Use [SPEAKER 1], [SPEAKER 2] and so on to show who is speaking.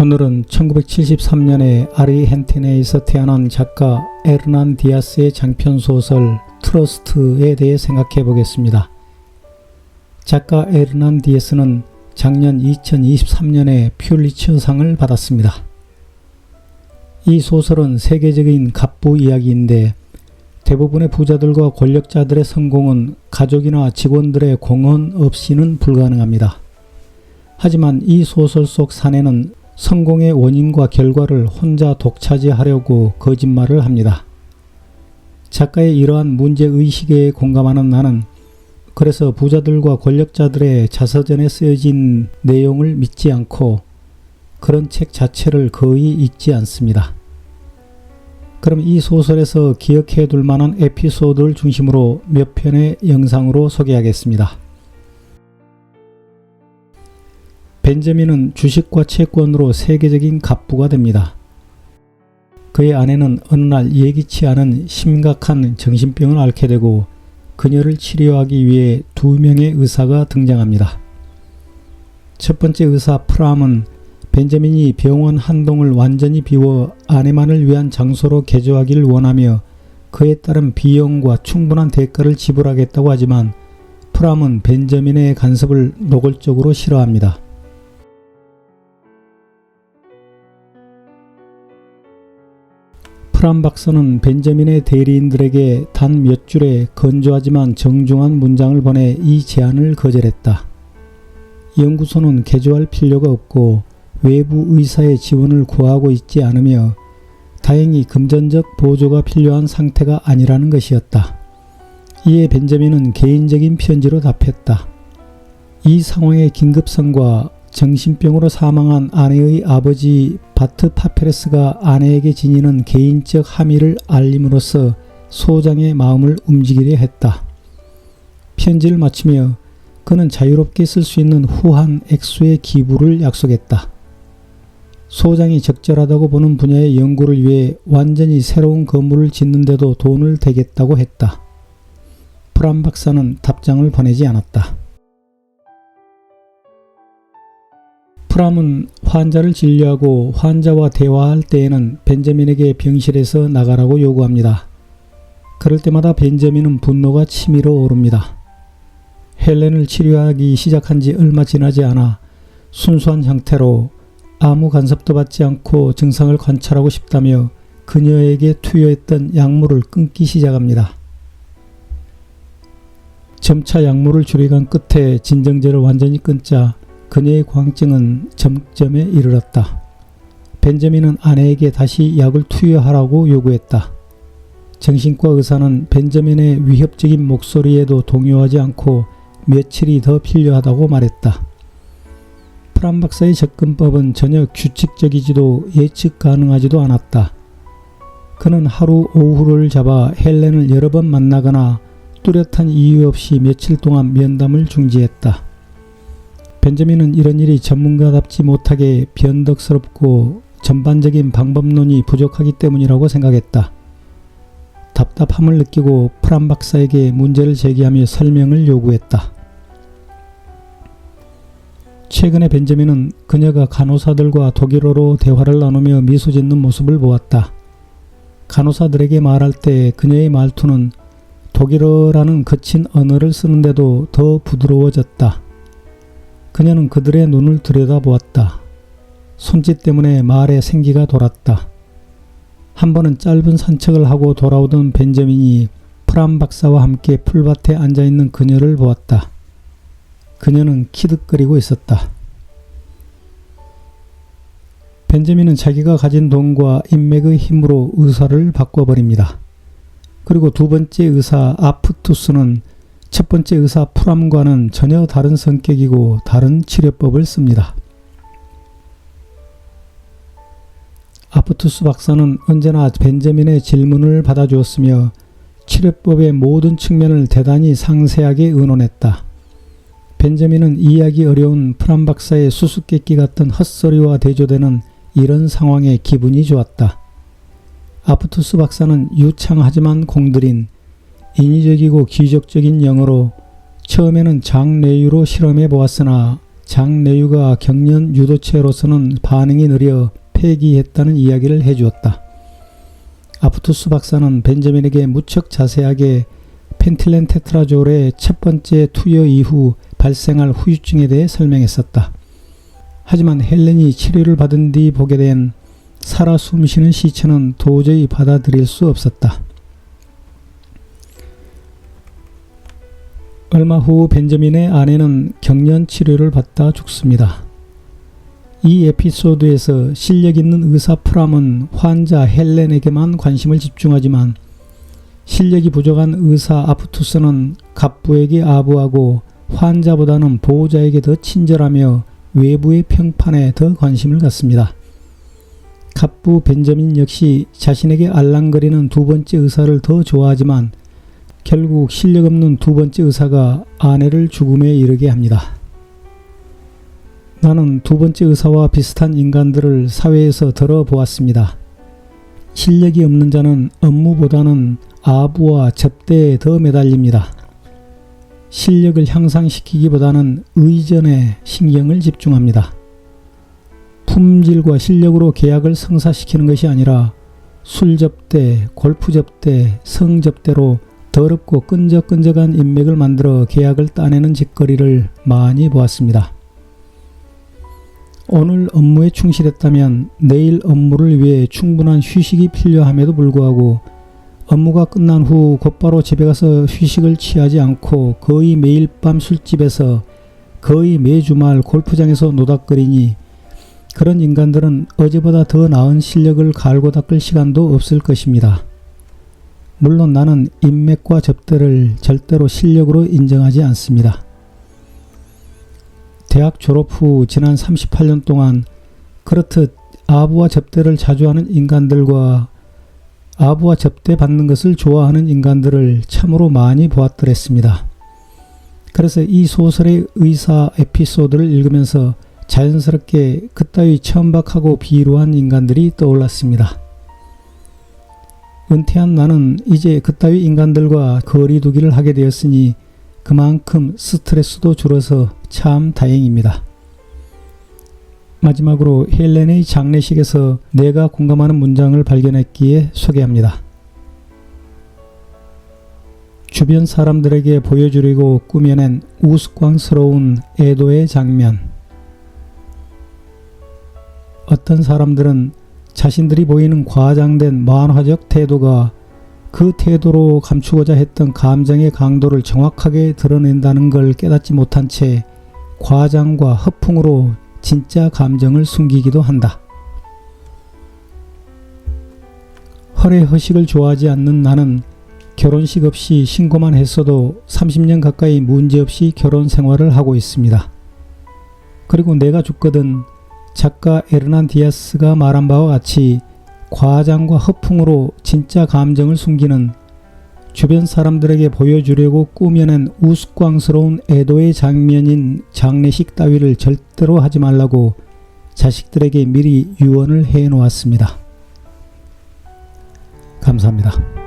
[SPEAKER 1] 오늘은 1973년에 아르헨티나에서 태어난 작가 에르난 디아스의 장편소설 트러스트에 대해 생각해 보겠습니다. 작가 에르난 디아스는 작년 2023년에 퓰리처상을 받았습니다. 이 소설은 세계적인 갑부 이야기인데 대부분의 부자들과 권력자들의 성공은 가족이나 직원들의 공헌 없이는 불가능합니다. 하지만 이 소설 속 사내는 성공의 원인과 결과를 혼자 독차지하려고 거짓말을 합니다. 작가의 이러한 문제의식에 공감하는 나는 그래서 부자들과 권력자들의 자서전에 쓰여진 내용을 믿지 않고 그런 책 자체를 거의 읽지 않습니다. 그럼 이 소설에서 기억해 둘 만한 에피소드를 중심으로 몇 편의 영상으로 소개하겠습니다. 벤저민은 주식과 채권으로 세계적인 갑부가 됩니다. 그의 아내는 어느 날 예기치 않은 심각한 정신병을 앓게 되고 그녀를 치료하기 위해 2명의 의사가 등장합니다. 첫 번째 의사 프람은 벤저민이 병원 한 동을 완전히 비워 아내만을 위한 장소로 개조하기를 원하며 그에 따른 비용과 충분한 대가를 지불하겠다고 하지만 프람은 벤저민의 간섭을 노골적으로 싫어합니다. 프람 박사는 벤저민의 대리인들에게 단 몇 줄의 건조하지만 정중한 문장을 보내 이 제안을 거절했다. 연구소는 개조할 필요가 없고 외부 의사의 지원을 구하고 있지 않으며 다행히 금전적 보조가 필요한 상태가 아니라는 것이었다. 이에 벤저민은 개인적인 편지로 답했다. 이 상황의 긴급성과 정신병으로 사망한 아내의 아버지 바트 파페레스가 아내에게 지니는 개인적 함의를 알림으로써 소장의 마음을 움직이려 했다. 편지를 마치며 그는 자유롭게 쓸 수 있는 후한 액수의 기부를 약속했다. 소장이 적절하다고 보는 분야의 연구를 위해 완전히 새로운 건물을 짓는데도 돈을 대겠다고 했다. 프람 박사는 답장을 보내지 않았다. 프람은 환자를 진료하고 환자와 대화할 때에는 벤저민에게 병실에서 나가라고 요구합니다. 그럴 때마다 벤저민은 분노가 치밀어 오릅니다. 헬렌을 치료하기 시작한 지 얼마 지나지 않아 순수한 형태로 아무 간섭도 받지 않고 증상을 관찰하고 싶다며 그녀에게 투여했던 약물을 끊기 시작합니다. 점차 약물을 줄여간 끝에 진정제를 완전히 끊자 그녀의 광증은 정점에 이르렀다. 벤저민은 아내에게 다시 약을 투여하라고 요구했다. 정신과 의사는 벤저민의 위협적인 목소리에도 동요하지 않고 며칠이 더 필요하다고 말했다. 프람 박사의 접근법은 전혀 규칙적이지도 예측 가능하지도 않았다. 그는 하루 오후를 잡아 헬렌을 여러 번 만나거나 뚜렷한 이유 없이 며칠 동안 면담을 중지했다. 벤저민은 이런 일이 전문가답지 못하게 변덕스럽고 전반적인 방법론이 부족하기 때문이라고 생각했다. 답답함을 느끼고 프람 박사에게 문제를 제기하며 설명을 요구했다. 최근에 벤저민은 그녀가 간호사들과 독일어로 대화를 나누며 미소 짓는 모습을 보았다. 간호사들에게 말할 때 그녀의 말투는 독일어라는 거친 언어를 쓰는데도 더 부드러워졌다. 그녀는 그들의 눈을 들여다보았다. 손짓 때문에 말에 생기가 돌았다. 한 번은 짧은 산책을 하고 돌아오던 벤저민이 프람 박사와 함께 풀밭에 앉아있는 그녀를 보았다. 그녀는 키득거리고 있었다. 벤저민은 자기가 가진 돈과 인맥의 힘으로 의사를 바꿔버립니다. 그리고 두 번째 의사 아프투스는 첫 번째 의사 프람과는 전혀 다른 성격이고 다른 치료법을 씁니다. 아프투스 박사는 언제나 벤저민의 질문을 받아주었으며 치료법의 모든 측면을 대단히 상세하게 의논했다. 벤저민은 이해하기 어려운 프람 박사의 수수께끼 같은 헛소리와 대조되는 이런 상황에 기분이 좋았다. 아프투스 박사는 유창하지만 공들인 인위적이고 기적적인 영어로 처음에는 장뇌유로 실험해 보았으나 장내유가 경련 유도체로서는 반응이 느려 폐기했다는 이야기를 해주었다. 아프투스 박사는 벤저민에게 무척 자세하게 펜틸렌 테트라졸의 첫 번째 투여 이후 발생할 후유증에 대해 설명했었다. 하지만 헬렌이 치료를 받은 뒤 보게 된 살아 숨쉬는 시체는 도저히 받아들일 수 없었다. 얼마 후 벤저민의 아내는 경련 치료를 받다 죽습니다. 이 에피소드에서 실력 있는 의사 프람은 환자 헬렌에게만 관심을 집중하지만 실력이 부족한 의사 아프투스는 갑부에게 아부하고 환자보다는 보호자에게 더 친절하며 외부의 평판에 더 관심을 갖습니다. 갑부 벤저민 역시 자신에게 알랑거리는 두 번째 의사를 더 좋아하지만 결국 실력 없는 두 번째 의사가 아내를 죽음에 이르게 합니다. 나는 두 번째 의사와 비슷한 인간들을 사회에서 들어보았습니다. 실력이 없는 자는 업무보다는 아부와 접대에 더 매달립니다. 실력을 향상시키기보다는 의전에 신경을 집중합니다. 품질과 실력으로 계약을 성사시키는 것이 아니라 술 접대, 골프 접대, 성 접대로 더럽고 끈적끈적한 인맥을 만들어 계약을 따내는 짓거리를 많이 보았습니다. 오늘 업무에 충실했다면 내일 업무를 위해 충분한 휴식이 필요함에도 불구하고 업무가 끝난 후 곧바로 집에 가서 휴식을 취하지 않고 거의 매일 밤 술집에서 거의 매주말 골프장에서 노닥거리니 그런 인간들은 어제보다 더 나은 실력을 갈고 닦을 시간도 없을 것입니다. 물론 나는 인맥과 접대를 절대로 실력으로 인정하지 않습니다. 대학 졸업 후 지난 38년 동안 그렇듯 아부와 접대를 자주 하는 인간들과 아부와 접대 받는 것을 좋아하는 인간들을 참으로 많이 보았더랬습니다. 그래서 이 소설의 의사 에피소드를 읽으면서 자연스럽게 그따위 천박하고 비루한 인간들이 떠올랐습니다. 은퇴한 나는 이제 그따위 인간들과 거리두기를 하게 되었으니 그만큼 스트레스도 줄어서 참 다행입니다. 마지막으로 헬렌의 장례식에서 내가 공감하는 문장을 발견했기에 소개합니다. 주변 사람들에게 보여주려고 꾸며낸 우스꽝스러운 애도의 장면. 어떤 사람들은 자신들이 보이는 과장된 만화적 태도가 그 태도로 감추고자 했던 감정의 강도를 정확하게 드러낸다는 걸 깨닫지 못한 채 과장과 허풍으로 진짜 감정을 숨기기도 한다. 허례허식을 좋아하지 않는 나는 결혼식 없이 신고만 했어도 30년 가까이 문제없이 결혼 생활을 하고 있습니다. 그리고 내가 죽거든 작가 에르난 디아스가 말한 바와 같이 과장과 허풍으로 진짜 감정을 숨기는 주변 사람들에게 보여주려고 꾸며낸 우스꽝스러운 애도의 장면인 장례식 따위를 절대로 하지 말라고 자식들에게 미리 유언을 해 놓았습니다. 감사합니다.